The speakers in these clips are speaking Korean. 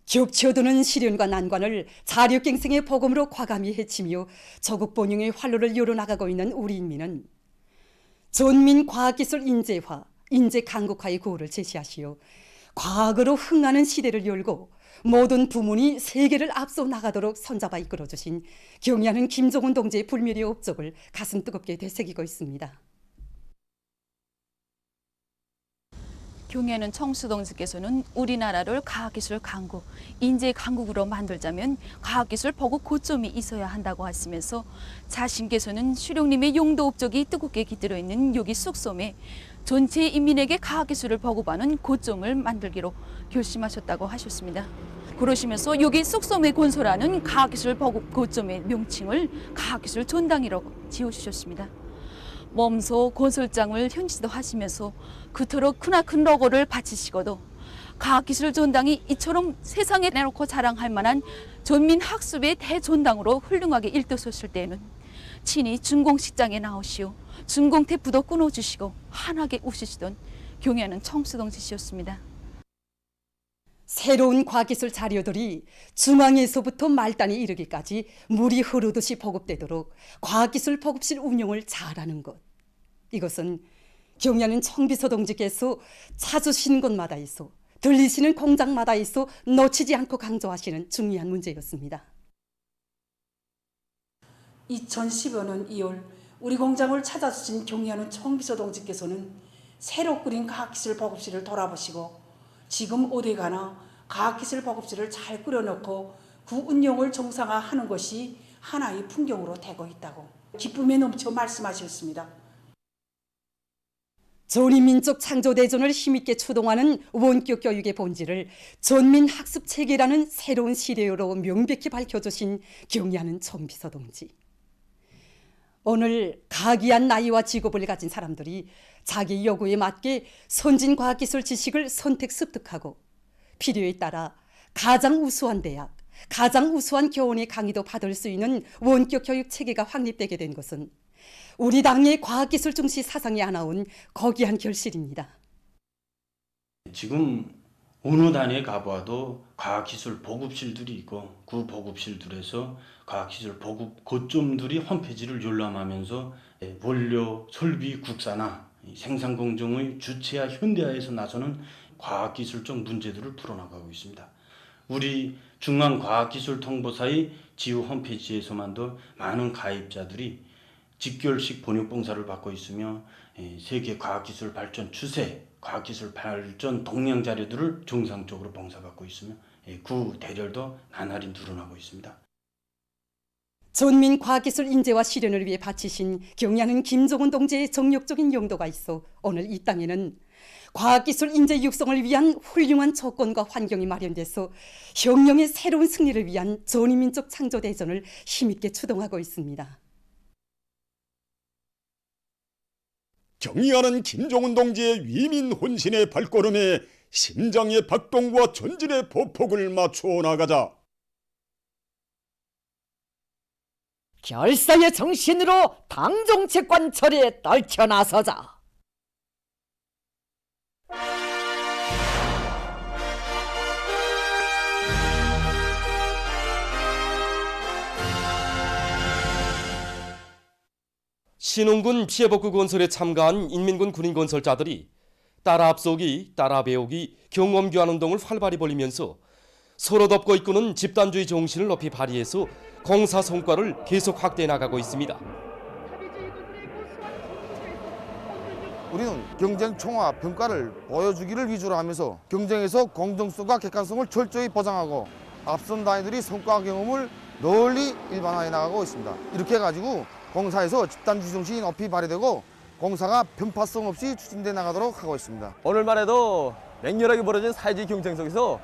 겹쳐드는 시련과 난관을 자력갱생의 복음으로 과감히 헤치며 조국 번영의 활로를 열어나가고 있는 우리 인민은 전민 과학기술 인재화, 인재 강국화의 구호를 제시하시어 과거로 흥하는 시대를 열고 모든 부문이 세계를 앞서 나가도록 손잡아 이끌어주신 경의하는 김정은 동지의 불멸의 업적을 가슴 뜨겁게 되새기고 있습니다. 경의하는 청수 동지께서는 우리나라를 과학기술 강국, 인재 강국으로 만들자면 과학기술 보급 고점이 있어야 한다고 하시면서 자신께서는 수령님의 용도 업적이 뜨겁게 깃들어 있는 여기 쑥섬에 전체 인민에게 과학기술을 보급하는 고점을 만들기로 결심하셨다고 하셨습니다. 그러시면서 여기 쑥섬에 건설하는 과학기술 보급 고점의 명칭을 과학기술 전당이라고 지어주셨습니다. 몸소 건설장을 현지도 하시면서 그토록 크나큰 로고를 바치시고도 과학기술 전당이 이처럼 세상에 내놓고 자랑할 만한 전민학습의 대전당으로 훌륭하게 일떠섰을 때에는 친히 준공식장에 나오시오 준공태프도 끊어주시고 환하게 웃으시던 경의하는 청수동지씨였습니다. 새로운 과학기술 자료들이 중앙에서부터 말단에 이르기까지 물이 흐르듯이 보급되도록 과학기술 보급실 운영을 잘하는 것. 이것은 경의하는 청비서 동지께서 찾으시는 곳마다 있어 들리시는 공장마다 있어 놓치지 않고 강조하시는 중요한 문제였습니다. 2015년 2월 우리 공장을 찾아주신 경의하는 청비서 동지께서는 새로 꾸린 과학기술 보급실을 돌아보시고 지금 어디 가나 과학기술 보급실을 잘 꾸려놓고 그 운영을 정상화하는 것이 하나의 풍경으로 되고 있다고 기쁨에 넘쳐 말씀하셨습니다. 전인민족 창조대전을 힘있게 추동하는 원격 교육의 본질을 전민학습체계라는 새로운 시대로 명백히 밝혀주신 경의하는 청비서 동지. 오늘 각이한 나이와 직업을 가진 사람들이 자기 요구에 맞게 선진과학기술 지식을 선택 습득하고 필요에 따라 가장 우수한 대학, 가장 우수한 교원의 강의도 받을 수 있는 원격 교육 체계가 확립되게 된 것은 우리 당의 과학기술 중시 사상에 안아온 거기한 결실입니다. 지금 어느 단에 가봐도 과학기술 보급실들이 있고 그 보급실들에서 과학기술 보급 거점들이 홈페이지를 열람하면서 원료, 설비 국산화, 생산공정의 주체화, 현대화에서 나서는 과학기술적 문제들을 풀어나가고 있습니다. 우리 중앙과학기술통보사의 지우 홈페이지에서만도 많은 가입자들이 직결식 번역봉사를 받고 있으며 세계 과학기술 발전 추세, 과학기술 발전 동향 자료들을 정상적으로 봉사받고 있으며 그 대열도 나날이 늘어나고 있습니다. 전민 과학기술 인재와 실현을 위해 바치신 경의하는 김정은 동지의 정력적인 용도가 있어 오늘 이 땅에는 과학기술 인재 육성을 위한 훌륭한 조건과 환경이 마련돼서 혁명의 새로운 승리를 위한 전인민족 창조대전을 힘있게 추동하고 있습니다. 경의하는 김정은 동지의 위민 혼신의 발걸음에 심장의 박동과 전진의 보폭을 맞추어 나가자. 결사의 정신으로 당정책 관철에 떨쳐나서자. 신흥군 피해복구 건설에 참가한 인민군 군인건설자들이 따라 앞서기, 따라 배우기, 경험교환 운동을 활발히 벌이면서 서로 덮고 이끄는 집단주의 정신을 높이 발휘해서 공사 성과를 계속 확대해 나가고 있습니다. 우리는 경쟁 총합 평가를 보여주기를 위주로 하면서 경쟁에서 공정성과 객관성을 철저히 보장하고 앞선 단위들이 성과 경험을 널리 일반화해 나가고 있습니다. 이렇게 해가지고 공사에서 집단주의 정신이 높이 발휘되고 공사가 편파성 없이 추진돼 나가도록 하고 있습니다. 오늘만 해도 맹렬하게 벌어진 사회주의 경쟁 속에서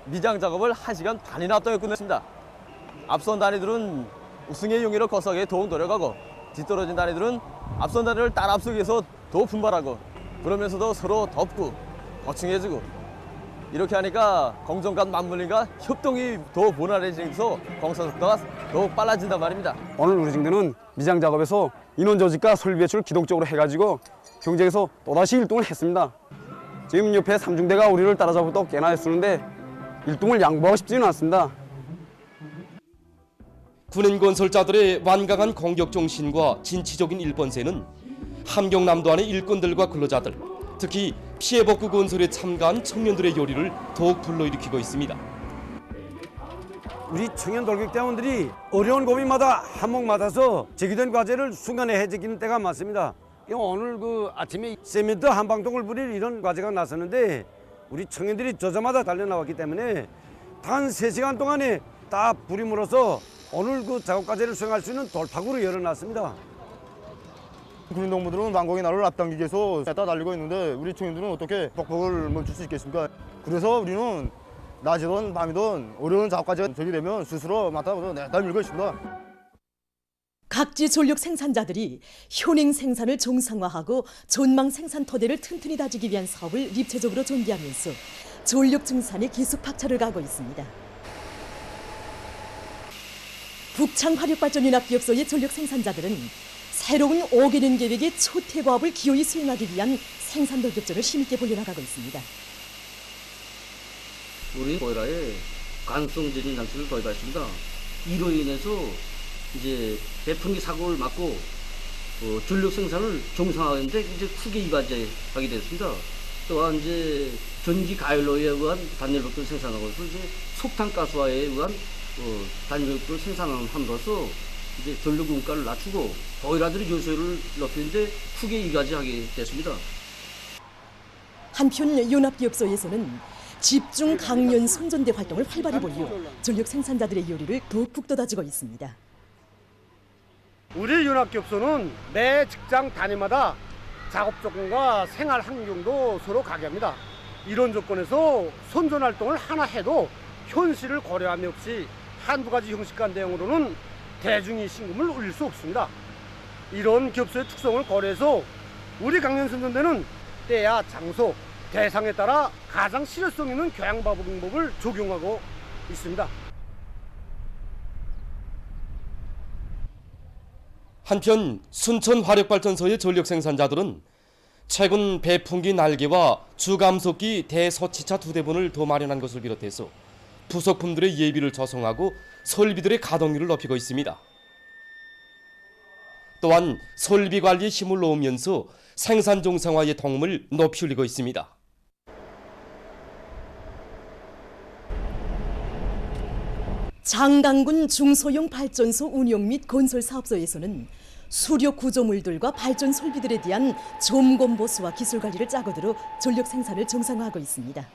미장 작업을 1시간 반이나 앞당겨 끝냈습니다. 앞선 단위들은 우승의 용의를 거서하기 더욱 노력하고 뒤떨어진 단위들은 앞선 단위를 따라 앞서기 위해서 더 분발하고 그러면서도 서로 덮고 보충해주고 이렇게 하니까 공정 간 맞물림과 협동이 더 원활해지면서 공사 속도가 더욱 빨라진단 말입니다. 오늘 우리 중대는 미장 작업에서 인원 조직과 설비 배출을 기동적으로 해가지고 경쟁에서 또다시 1등을 했습니다. 지금 옆에 3중대가 우리를 따라잡고 또 꽤나 했었는데 일동을 양보하고 싶지는 않습니다. 군인 건설자들의 완강한 공격 정신과 진취적인 일본세는 함경남도 안의 일꾼들과 근로자들, 특히 피해 복구 건설에 참가한 청년들의 요리를 더욱 불러일으키고 있습니다. 우리 청년 돌격대원들이 어려운 고민마다 한몫 맡아서 제기된 과제를 순간에 해제기는 때가 많습니다. 오늘 아침에 세멘트 한 방통을 부릴 이런 과제가 나섰는데 우리 청년들이 저자마다 달려나왔기 때문에 단 3시간 동안에 다 불임으로써 오늘 작업 과제를 수행할 수 있는 돌파구를 열어놨습니다. 군인 동무들은 완공의 날을 앞당기기 위해서 다 달리고 있는데 우리 청년들은 어떻게 벅벅을 멈출 수 있겠습니까? 그래서 우리는 낮이든 밤이든 어려운 작업까지 저기되면 스스로 맡아서 내달밀고 있습니다. 각지 전력 생산자들이 현행 생산을 정상화하고 전망 생산 토대를 튼튼히 다지기 위한 사업을 입체적으로 전개하면서 전력 증산에 계속 박차를 가하고 있습니다. 북창화력발전연합기업소의 전력 생산자들은 새로운 5개년 계획의 초태과업을 기어이 수행하기 위한 생산 돌격전을 힘있게 벌려나가고 있습니다. 우리 보일러에 관성 제진 장치를 도입했습니다. 이로 인해서 이제 배풍기 사고를 막고 전력 생산을 정상화하는데 이제 크게 이바지하게 됐습니다. 또한 이제 전기 가열로에 의한 단열벽을 생산하고서 이제 석탄가스화에 의한 단열벽을 생산함으로써 이제 전력 원가를 낮추고 보일러들의 요소를 높이는데 크게 이바지하게 됐습니다. 한편 연합기업소에서는 집중 강연 선전대 활동을 활발히 벌여 전력 생산자들의 요리를 더욱 북돋아지고 있습니다. 우리 연합기업소는 매 직장 단위마다 작업 조건과 생활 환경도 서로 가개합니다. 이런 조건에서 선전 활동을 하나 해도 현실을 고려함이 없이 한두 가지 형식간 대응으로는 대중의 신금을 올릴 수 없습니다. 이런 기업소의 특성을 고려해서 우리 강연 선전대는 때야 장소, 대상에 따라 가장 실효성 있는 교양 방법을 적용하고 있습니다. 한편 순천 화력발전소의 전력 생산자들은 최근 배풍기 날개와 주감속기 대서치차 2대분을 더 마련한 것을 비롯해서 부속품들의 예비를 조성하고 설비들의 가동률을 높이고 있습니다. 또한 설비 관리에 힘을 놓으면서 생산 정상화의 도움을 높이 올리고 있습니다. 장강군 중소형 발전소 운영 및 건설 사업소에서는 수력 구조물들과 발전 설비들에 대한 점검 보수와 기술 관리를 짜고들어 전력 생산을 정상화하고 있습니다.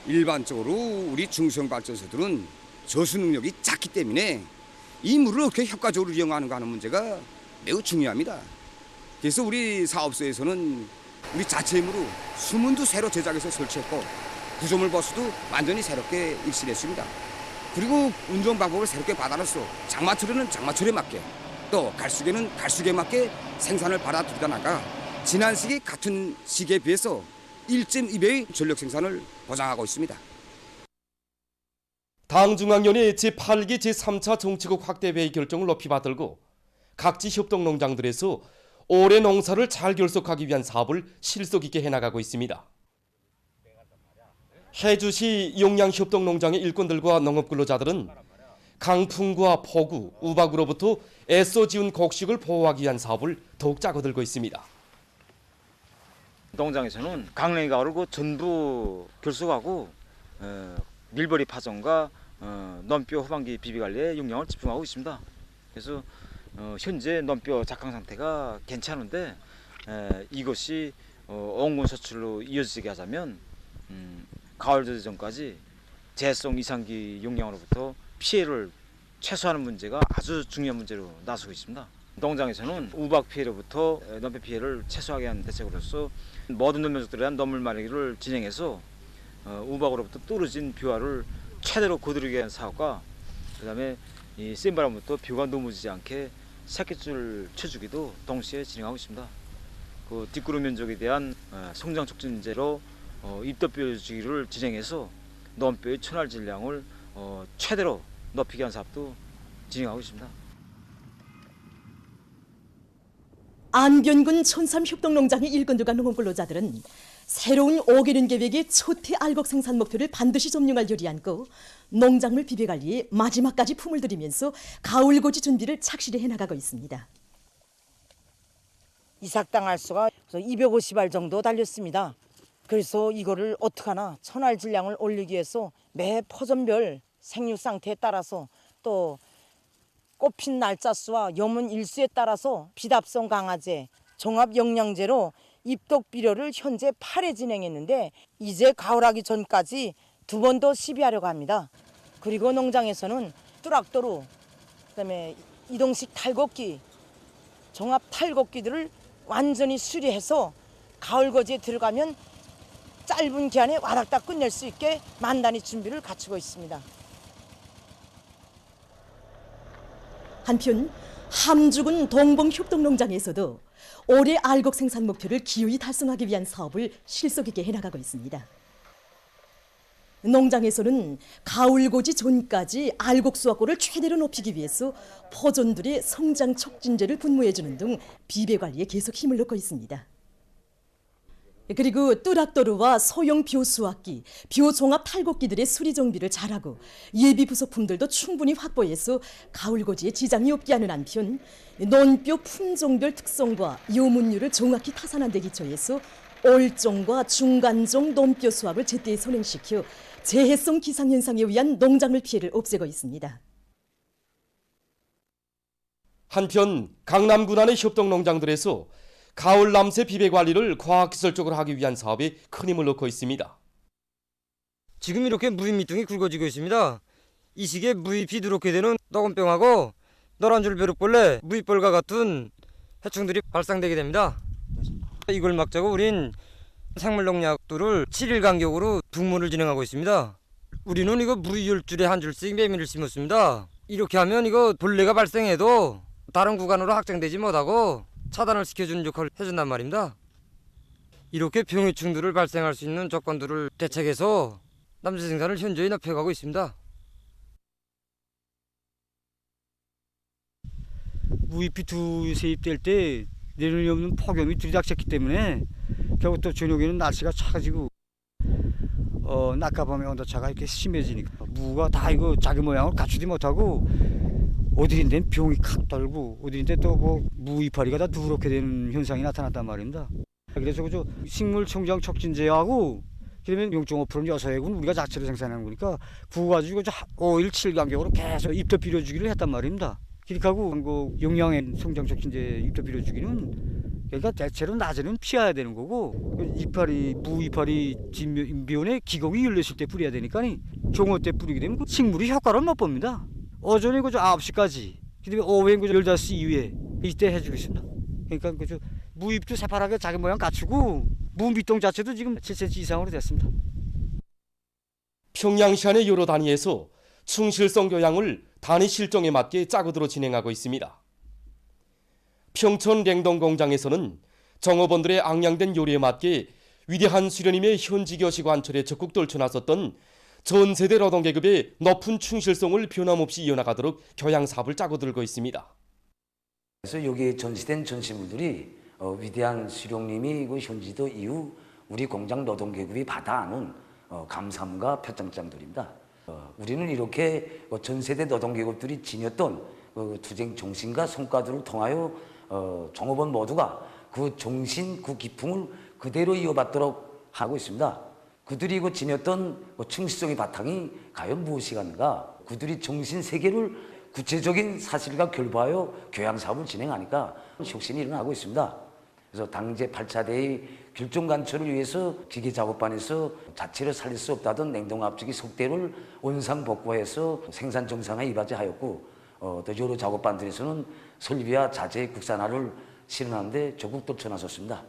일반적으로 우리 중소형 발전소들은 저수 능력이 작기 때문에 이 물을 어떻게 효과적으로 이용하는가 하는 문제가 매우 중요합니다. 그래서 우리 사업소에서는 우리 자체 힘으로 수문도 새로 제작해서 설치했고 구조물 버스도 완전히 새롭게 일실했습니다. 그리고 운전 방법을 새롭게 받아놨어. 장마철에는 장마철에 맞게, 또 갈수기에는 갈수기에 맞게 생산을 받아들이다 나가 지난 시기 같은 시기에 비해서 1.2배의 전력 생산을 보장하고 있습니다. 당중앙위원회 제8기 제3차 정치국 확대회의 결정을 높이 받들고 각지 협동농장들에서 올해 농사를 잘 결속하기 위한 사업을 실속 있게 해나가고 있습니다. 해주시 용양협동농장의 일꾼들과 농업근로자들은 강풍과 폭우, 우박으로부터 애써 지은 곡식을 보호하기 위한 사업을 더욱 짜고들고 있습니다. 농장에서는 강냉이 가을을 전부 결속하고 밀버리 파종과 넘뼈 후반기 비비관리에 역량을 집중하고 있습니다. 그래서 현재 넘뼈 작황 상태가 괜찮은데 이것이 원군 서출로 이어지게 하자면 가을 저지 전까지 재성 이상기 용량으로부터 피해를 최소화하는 문제가 아주 중요한 문제로 나서고 있습니다. 농장에서는 우박 피해로부터 넘뼈 피해를 최소화하게 하는 대책으로서 모든 농면적들에 대한 넘물 마르기를 진행해서 우박으로부터 떨어진 뷰화를 최대로 거두게 하는 사업과 그다음에 이 센 바람부터 뷰가 넘어지지 않게 새끼줄 쳐주기도 동시에 진행하고 있습니다. 그 뒷구름 면적에 대한 성장 촉진제로 입덧뼈 주기를 진행해서 넘뼈의 천알 질량을 최대로 높이게 한 사업도 진행하고 있습니다. 안변군 촌삼협동농장의 일꾼들과 농업근로자들은 새로운 5개년 계획의 초태 알곡 생산 목표를 반드시 점령할 요리 안고 농작물 비배관리에 마지막까지 품을 들이면서 가을고지 준비를 착실히 해나가고 있습니다. 이삭당할 수가 250알 정도 달렸습니다. 그래서 이거를 어떡하나 천알 질량을 올리기 위해서 매 포전별 생육 상태에 따라서 또 꽃핀 날짜 수와 염분 일수에 따라서 비답성 강화제, 종합 영양제로 입독 비료를 현재 8회 진행했는데 이제 가을하기 전까지 2번 더 시비하려고 합니다. 그리고 농장에서는 뚜락도루, 그다음에 이동식 탈곡기, 종합 탈곡기들을 완전히 수리해서 가을거지에 들어가면 짧은 기간에 와닥닥 끝낼 수 있게 만단히 준비를 갖추고 있습니다. 한편 함주군 동봉협동농장에서도 올해 알곡 생산 목표를 기어이 달성하기 위한 사업을 실속 있게 해나가고 있습니다. 농장에서는 가을고지 전까지 알곡 수확고를 최대로 높이기 위해서 포존들의 성장 촉진제를 분무해주는 등 비배 관리에 계속 힘을 넣고 있습니다. 그리고 뚜락도루와 소형 벼수확기, 벼종합 탈곡기들의 수리 정비를 잘하고 예비 부속품들도 충분히 확보해서 가을고지에 지장이 없게 하는 한편 논뼈 품종별 특성과 요문율을 정확히 타산한 데 기초해서 올종과 중간종 논뼈 수확을 제때 선행시켜 재해성 기상현상에 의한 농작물 피해를 없애고 있습니다. 한편 강남 군안의 협동농장들에서 가을 남새 비배 관리를 과학기술적으로 하기 위한 사업에 큰 힘을 넣고 있습니다. 지금 이렇게 무잎 밑둥이 굵어지고 있습니다. 이 시기에 무잎이 누렇게 되는 너건병하고 노란줄 벼룩벌레, 무잎벌과 같은 해충들이 발생되게 됩니다. 이걸 막자고 우린 생물농약들을 7일 간격으로 분무를 진행하고 있습니다. 우리는 이거 무잎 10줄에 한 줄씩 매미를 심었습니다. 이렇게 하면 이거 벌레가 발생해도 다른 구간으로 확장되지 못하고 차단을 시켜주는 역할을 해준단 말입니다. 이렇게 병해충들을 발생할 수 있는 조건들을 대책해서 남새 생산을 현저히 높여가고 있습니다. 무잎이 세입될 때 내려놓을 없는 폭염이 들이닥쳤기 때문에 결국 또 저녁에는 날씨가 차가지고 낮과 밤의 온도차가 이렇게 심해지니까 무가 다 이거 자기 모양을 갖추지 못하고 어디인데 병이 칵 돌고 어디인데 또 뭐 무이파리가 다 누렇게 되는 현상이 나타났단 말입니다. 그래서 그저 식물 성장 촉진제하고 그러면 용종 5%는 여서액은 우리가 자체로 생산하는 거니까 그거 가지고 5일 7일 간격으로 계속 입도 빌어주기를 했단 말입니다. 그렇게 하고 그 용량의 성장 촉진제 입도 빌어주기는 그러니까 대체로 낮에는 피해야 되는 거고 이파리 무이파리 진비온에 기공이 열렸을 때 뿌려야 되니까 종어 때 뿌리게 되면 그 식물이 효과를 못 봅니다. 오전에 그저 9시까지 그다음에 오후에 그저 15시 이후에 이때 해주고 있습니다. 그러니까 그저 무잎도 새파랗게 자기 모양 갖추고 무밑동 자체도 지금 7cm 이상으로 됐습니다. 평양시 안의 여러 단위에서 충실성 교양을 단위 실정에 맞게 짜고들어 진행하고 있습니다. 평촌 냉동공장에서는 정업원들의 앙양된 요리에 맞게 위대한 수련임의 현지 교시 관철에 적극 떨쳐나섰던 전 세대 노동계급의 높은 충실성을 변함없이 이어나가도록 교양 사업을 짜고 들고 있습니다. 그래서 여기에 전시된 전시물들이 위대한 수령님이 현지도 이후 우리 공장 노동계급이 받아안은 감사함과 표창장들입니다. 우리는 이렇게 전 세대 노동계급들이 지녔던 투쟁 정신과 성과들을 통하여 종업원 모두가 그 정신, 그 기풍을 그대로 이어받도록 하고 있습니다. 그들이 지녔던 충실성의 바탕이 과연 무엇이겠는가? 그들이 정신 세계를 구체적인 사실과 결부하여 교양 사업을 진행하니까 혁신이 일어나고 있습니다. 그래서 당제 8차대의 결정 간철을 위해서 기계 작업반에서 자체로 살릴 수 없다던 냉동압축기 속대를 원상 복구해서 생산 정상화에 이바지하였고 또 여러 작업반들에서는 설비와 자재 국산화를 실현하는 데 적극 떨쳐나섰습니다.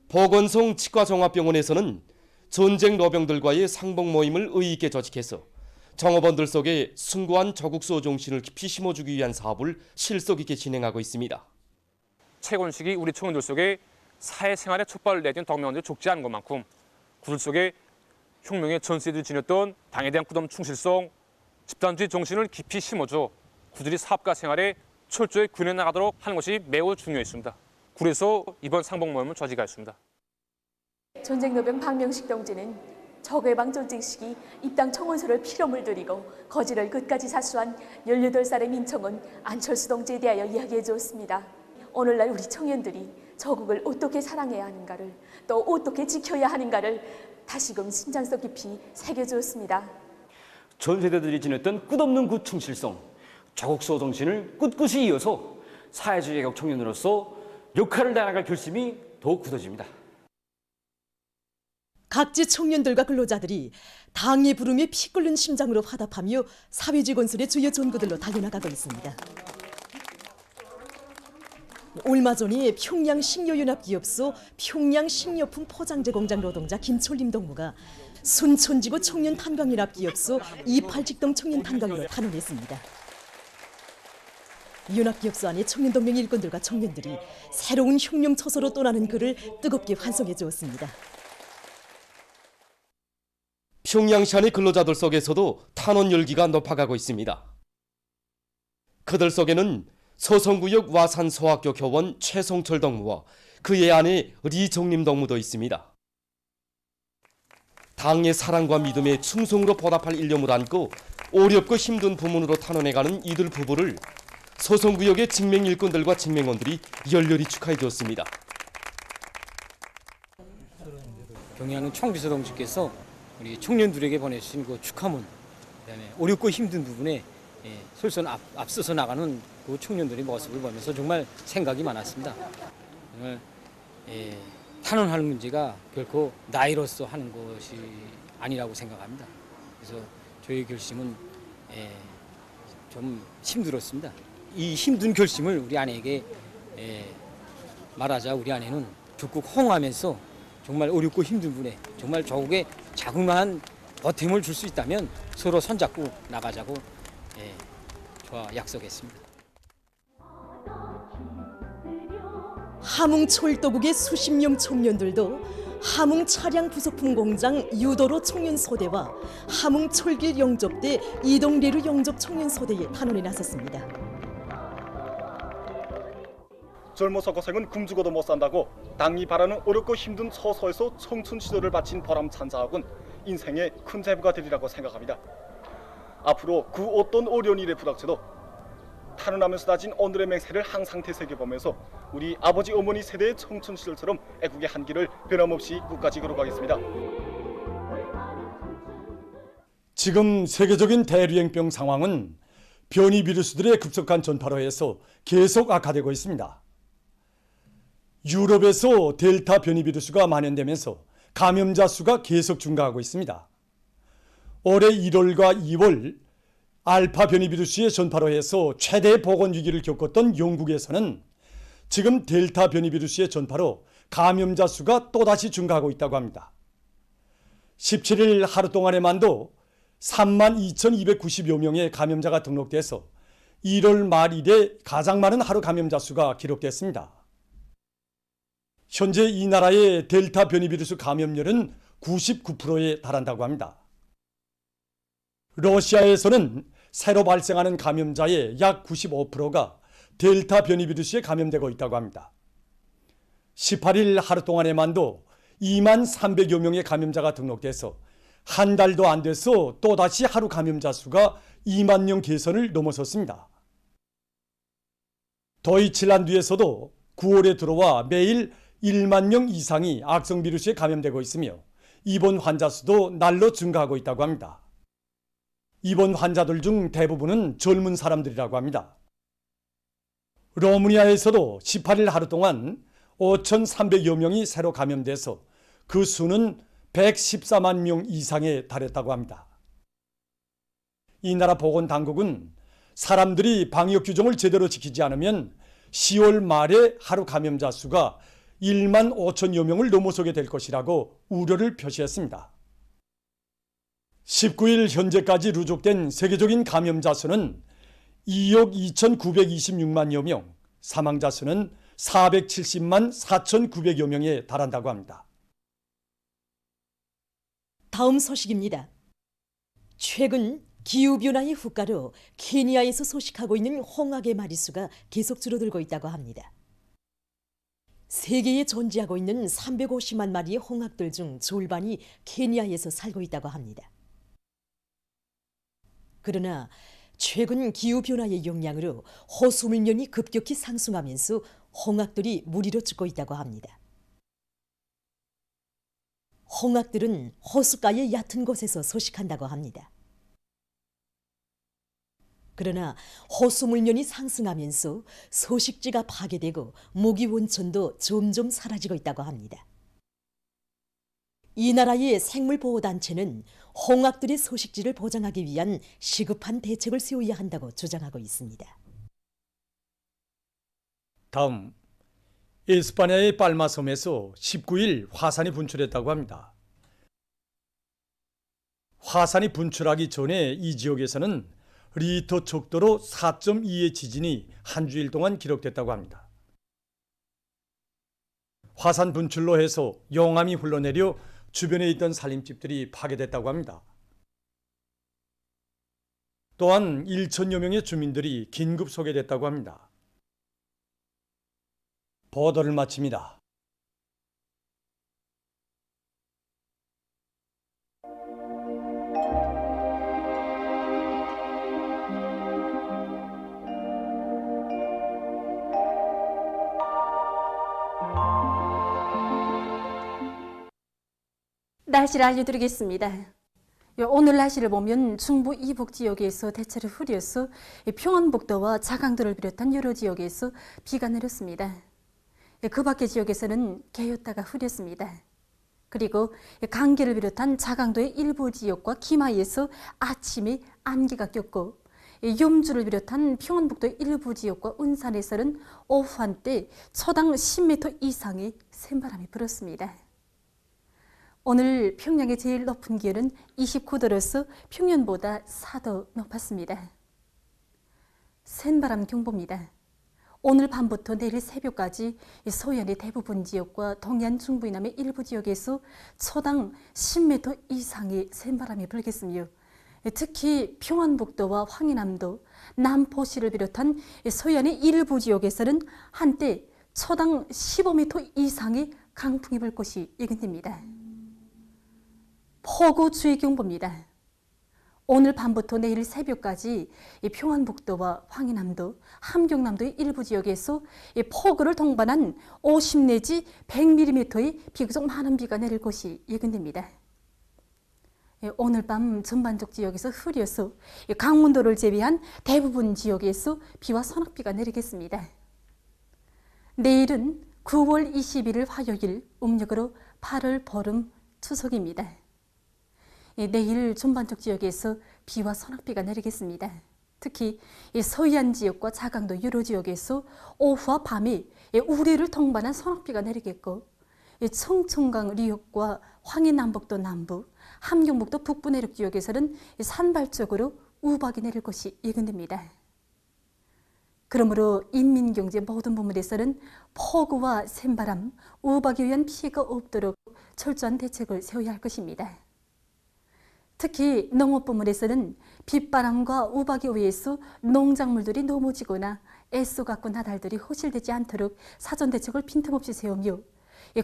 보건성 치과종합병원에서는 전쟁 노병들과의 상봉 모임을 의의 있게 조직해서 정업원들 속에 숭고한 조국수호 정신을 깊이 심어주기 위한 사업을 실속 있게 진행하고 있습니다. 채권식이 우리 청원들 속에 사회생활에 촉발을 내준 동명원들이 적지 않은 것만큼 그들 속에 혁명의 전세들이 지녔던 당에 대한 굳은 충실성, 집단주의 정신을 깊이 심어줘 그들이 사업가 생활에 철저히 구현해 나가도록 하는 것이 매우 중요했습니다. 굴에서 이번 상봉 모임을 저지하였습니다. 전쟁노병 박명식 동지는 적외방 전쟁 시기 입당 청원서를 피로 물들이고 거지를 끝까지 사수한 18살의 민청은 안철수 동지에 대하여 이야기해 주었습니다. 오늘날 우리 청년들이 저국을 어떻게 사랑해야 하는가를 또 어떻게 지켜야 하는가를 다시금 심장속 깊이 새겨주었습니다. 전 세대들이 지녔던 끝없는 그 충실성, 자국수호 정신을 꿋꿋이 이어서 사회주의 개혁 청년으로서 역할을 다해나갈 결심이 더욱 굳어집니다. 각지 청년들과 근로자들이 당의 부름에 피 끓는 심장으로 화답하며 사회주의 건설의 주요 전구들로 달려나가고 있습니다. 얼마 전에 평양 식료연합기업소 평양 식료품 포장재 공장 노동자 김철림 동무가 순천지구 청년 탄광연합기업소 이팔직동 청년 탄광으로 탄원했습니다. 연합기업소 안에 청년동맹 일꾼들과 청년들이 새로운 혁명 처소로 떠나는 그를 뜨겁게 환송해 주었습니다. 평양시 안의 근로자들 속에서도 탄원 열기가 높아가고 있습니다. 그들 속에는 서성구역 와산소학교 교원 최성철 동무와 그의 아내 리정림 동무도 있습니다. 당의 사랑과 믿음에 충성으로 보답할 일념을 안고 어렵고 힘든 부문으로 탄원해가는 이들 부부를 서성구역의 직맹일꾼들과 직맹원들이 열렬히 축하해 주었습니다. 경의하는 총비서 동지께서 우리 청년들에게 보내주신 그 축하문, 그다음에 어렵고 힘든 부분에 솔선 앞서서 나가는 그 청년들의 모습을 보면서 정말 생각이 많았습니다. 정말 탄원하는 문제가 결코 나이로서 하는 것이 아니라고 생각합니다. 그래서 저희 결심은 좀 힘들었습니다. 이 힘든 결심을 우리 아내에게 말하자 우리 아내는 적극 호응하면서 정말 어렵고 힘든 분에 정말 조국에 자그마한 보탬을 줄 수 있다면 서로 손잡고 나가자고 저와 약속했습니다. 함흥철도국의 수십 명 청년들도 함흥 차량 부속품 공장 유도로 청년 소대와 함흥 철길 영접대 이동레루 영접 청년 소대에 탄원에 나섰습니다. 젊어서 고생은 굶주고도 못 산다고 당이 바라는 어렵고 힘든 서서에서 청춘 시절을 바친 보람 찬사학은 인생의 큰 재부가 되리라고 생각합니다. 앞으로 그 어떤 어려운 일에 부닥쳐도 탄원하면서 다진 오늘의 맹세를 항상 되새겨보면서 우리 아버지 어머니 세대의 청춘 시절처럼 애국의 한길을 변함없이 끝까지 걸어가겠습니다. 지금 세계적인 대류행병 상황은 변이 비루스들의 급속한 전파로 해서 계속 악화되고 있습니다. 유럽에서 델타 변이 비루스가 만연되면서 감염자 수가 계속 증가하고 있습니다. 올해 1월과 2월 알파 변이 비루스의 전파로 해서 최대 보건 위기를 겪었던 영국에서는 지금 델타 변이 비루스의 전파로 감염자 수가 또다시 증가하고 있다고 합니다. 17일 하루 동안에만도 32,290여 명의 감염자가 등록돼서 1월 말 이래 가장 많은 하루 감염자 수가 기록됐습니다. 현재 이 나라의 델타 변이 비루스 감염률은 99%에 달한다고 합니다. 러시아에서는 새로 발생하는 감염자의 약 95%가 델타 변이 비루스에 감염되고 있다고 합니다. 18일 하루 동안에만도 2만 300여 명의 감염자가 등록돼서 한 달도 안 돼서 또다시 하루 감염자 수가 2만 명 개선을 넘어섰습니다. 도이칠란드에서도 9월에 들어와 매일 1만 명 이상이 악성 비루스에 감염되고 있으며 입원 환자 수도 날로 증가하고 있다고 합니다. 입원 환자들 중 대부분은 젊은 사람들이라고 합니다. 러무니아에서도 18일 하루 동안 5,300여 명이 새로 감염돼서 그 수는 114만 명 이상에 달했다고 합니다. 이 나라 보건당국은 사람들이 방역 규정을 제대로 지키지 않으면 10월 말에 하루 감염자 수가 1만 5천여 명을 넘어서게 될 것이라고 우려를 표시했습니다. 19일 현재까지 누적된 세계적인 감염자 수는 2억 2,926만여 명, 사망자 수는 470만 4,900여 명에 달한다고 합니다. 다음 소식입니다. 최근 기후변화의 후가로 케니아에서 소식하고 있는 홍학의 마리수가 계속 줄어들고 있다고 합니다. 세계에 존재하고 있는 350만 마리의 홍학들 중 절반이 케니아에서 살고 있다고 합니다. 그러나 최근 기후변화의 영향으로 호수물면이 급격히 상승하면서 홍학들이 무리로 죽고 있다고 합니다. 홍학들은 호숫가의 얕은 곳에서 서식한다고 합니다. 그러나 호수물면이 상승하면서 서식지가 파괴되고 모기 원천도 점점 사라지고 있다고 합니다. 이 나라의 생물보호단체는 홍학들의 서식지를 보장하기 위한 시급한 대책을 세워야 한다고 주장하고 있습니다. 다음, 에스파냐의 빨마섬에서 19일 화산이 분출했다고 합니다. 화산이 분출하기 전에 이 지역에서는 리히터 척도로 4.2의 지진이 한 주일 동안 기록됐다고 합니다. 화산 분출로 해서 용암이 흘러내려 주변에 있던 살림집들이 파괴됐다고 합니다. 또한 1천여 명의 주민들이 긴급 소개됐다고 합니다. 보도를 마칩니다. 날씨를 알려드리겠습니다. 오늘 날씨를 보면 중부 이북 지역에서 대체로 흐려서 평안북도와 자강도를 비롯한 여러 지역에서 비가 내렸습니다. 그 밖의 지역에서는 개였다가 흐렸습니다. 그리고 강계를 비롯한 자강도의 일부 지역과 기마에서 아침에 안개가 꼈고 염주를 비롯한 평안북도의 일부 지역과 은산에서는 오후 한때 초당 10m 이상의 샘바람이 불었습니다. 오늘 평양의 제일 높은 기온은 29도로서 평년보다 4도 높았습니다. 센바람 경보입니다. 오늘 밤부터 내일 새벽까지 서해안의 대부분 지역과 동해안 중부 이남의 일부 지역에서 초당 10m 이상의 센바람이 불겠으며 특히 평안북도와 황해남도, 남포시를 비롯한 서해안의 일부 지역에서는 한때 초당 15m 이상의 강풍이 불 것이 예견됩니다. 폭우 주의 경보입니다. 오늘 밤부터 내일 새벽까지 평안북도와 황해남도, 함경남도의 일부 지역에서 폭우를 동반한 50 내지 100mm의 비교적 많은 비가 내릴 것이 예견됩니다. 오늘 밤 전반적 지역에서 흐려서 강원도를 제외한 대부분 지역에서 비와 소낙비가 내리겠습니다. 내일은 9월 21일 화요일, 음력으로 8월 보름 추석입니다. 내일 전반적 지역에서 비와 소낙비가 내리겠습니다. 특히 서해안 지역과 자강도 여러 지역에서 오후와 밤에 우레를 동반한 소낙비가 내리겠고 청천강 리역과 황해남북도 남부, 함경북도 북부 내륙 지역에서는 산발적으로 우박이 내릴 것이 예견됩니다. 그러므로 인민경제 모든 부문에서는 폭우와 샘바람, 우박에 의한 피해가 없도록 철저한 대책을 세워야 할 것입니다. 특히 농업부문에서는 빗바람과 우박에 의해서 농작물들이 넘어지거나 애써 갖고 나달들이 허실되지 않도록 사전 대책을 빈틈없이 세우며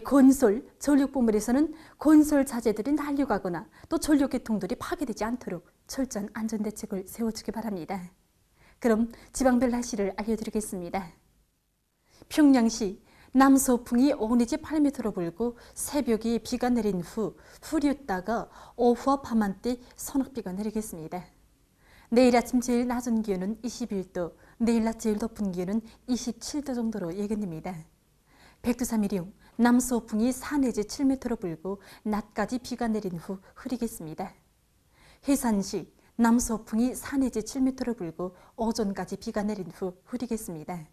건설, 전력부문에서는 건설 자재들이 날려가거나 또 전력계통들이 파괴되지 않도록 철저한 안전대책을 세워주기 바랍니다. 그럼 지방별 날씨를 알려드리겠습니다. 평양시 남서풍이 5 내지 8m로 불고 새벽에 비가 내린 후 흐렸다가 오후와 밤한때 소낙비가 내리겠습니다. 내일 아침 제일 낮은 기온은 21도, 내일 낮 제일 높은 기온은 27도 정도로 예견됩니다. 백두산미령 남서풍이 4 내지 7m로 불고 낮까지 비가 내린 후 흐리겠습니다. 해산시 남서풍이 4 내지 7m로 불고 오전까지 비가 내린 후 흐리겠습니다.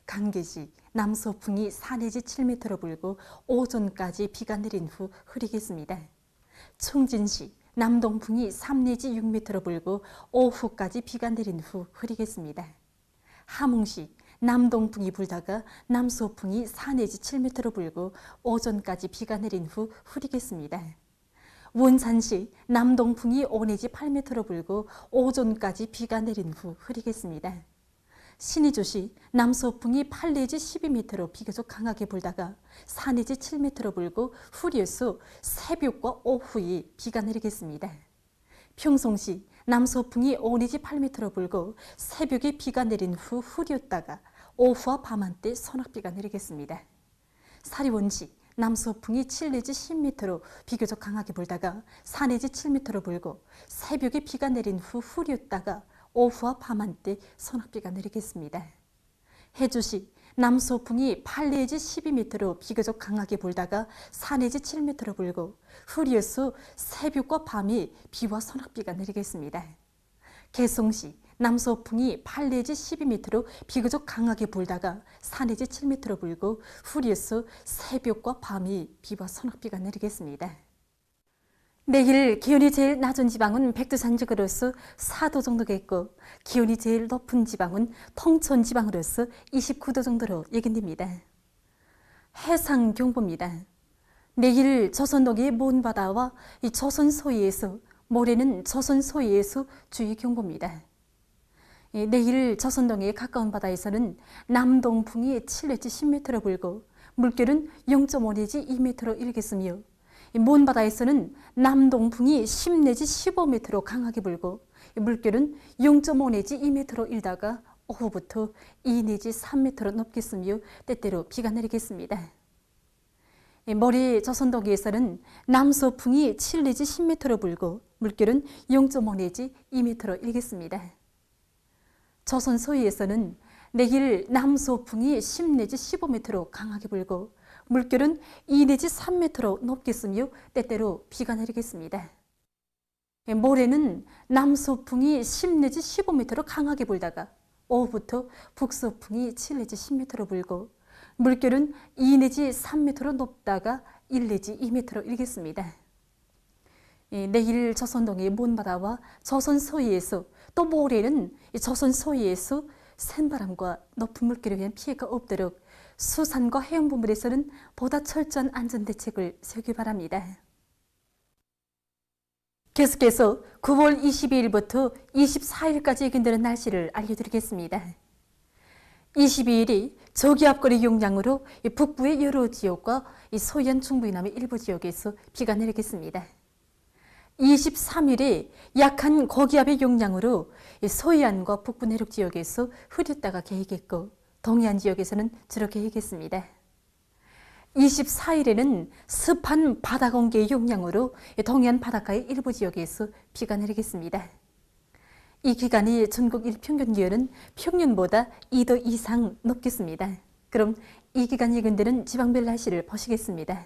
강계시 남서풍이 4 내지 7m로 불고 오전까지 비가 내린 후 흐리겠습니다. 청진시 남동풍이 3 내지 6m로 불고 오후까지 비가 내린 후 흐리겠습니다. 함흥시 남동풍이 불다가 남서풍이 4 내지 7m로 불고 오전까지 비가 내린 후 흐리겠습니다. 원산시 남동풍이 5 내지 8m로 불고 오전까지 비가 내린 후 흐리겠습니다. 신의주시 남서풍이 8 내지 12m로 비교적 강하게 불다가 4 내지 7m로 불고 후리에서 새벽과 오후에 비가 내리겠습니다. 평송시 남서풍이 5 내지 8m로 불고 새벽에 비가 내린 후 후리었다가 오후와 밤 한때 소낙비가 내리겠습니다. 사리원시 남서풍이 7 내지 10m로 비교적 강하게 불다가 4 내지 7m로 불고 새벽에 비가 내린 후 후리었다가 오후와 밤 한때 소낙비가 내리겠습니다. 해주시 남서풍이 8 내지 12m로 비교적 강하게 불다가 4 내지 7m로 불고 후리에서 새벽과 밤에 비와 소낙비가 내리겠습니다. 개송시 남서풍이 8 내지 12m로 비교적 강하게 불다가 4 내지 7m로 불고 후리에서 새벽과 밤에 비와 소낙비가 내리겠습니다. 내일 기온이 제일 낮은 지방은 백두산지구로서 4도 정도겠고 기온이 제일 높은 지방은 통천지방으로서 29도 정도로 예견됩니다. 해상경보입니다. 내일 조선동해의 먼 바다와 이 조선 소위에서 모레는 조선 소위에서 주의경보입니다. 내일 조선동해에 가까운 바다에서는 남동풍이 7 내지 10m로 불고 물결은 0.5 내지 2m로 일겠으며 먼 바다에서는 남동풍이 10 내지 15m로 강하게 불고 물결은 0.5 내지 2m로 일다가 오후부터 2 내지 3m로 높겠으며 때때로 비가 내리겠습니다. 모레 조선동해에서는 남서풍이 7 내지 10m로 불고 물결은 0.5 내지 2m로 일겠습니다. 조선 서해에서는 내일 남서풍이 10 내지 15m로 강하게 불고 물결은 2 내지 3m로 높겠으며 때때로 비가 내리겠습니다. 모레는 남서풍이 10 내지 15m로 강하게 불다가 오후부터 북서풍이 7 내지 10m로 불고 물결은 2 내지 3m로 높다가 1 내지 2m로 일겠습니다. 내일 조선동해 먼바다와 조선 서해에서 또 모레는 조선 서해에서 센바람과 높은 물결에 의한 피해가 없도록 수산과 해양부문에서는 보다 철저한 안전대책을 세우기 바랍니다. 계속해서 9월 22일부터 24일까지 예견되는 날씨를 알려드리겠습니다. 22일이 저기압거리 용량으로 북부의 여러 지역과 서해안 중부이남의 일부 지역에서 비가 내리겠습니다. 23일에 약한 고기압의 용량으로 서해안과 북부 내륙 지역에서 흐렸다가 개이겠고 동해안 지역에서는 주로 개이겠습니다. 24일에는 습한 바다 공기의 용량으로 동해안 바닷가의 일부 지역에서 비가 내리겠습니다. 이 기간이 전국 일평균 기온은 평년보다 2도 이상 높겠습니다. 그럼 이 기간 예견되는 지방별 날씨를 보시겠습니다.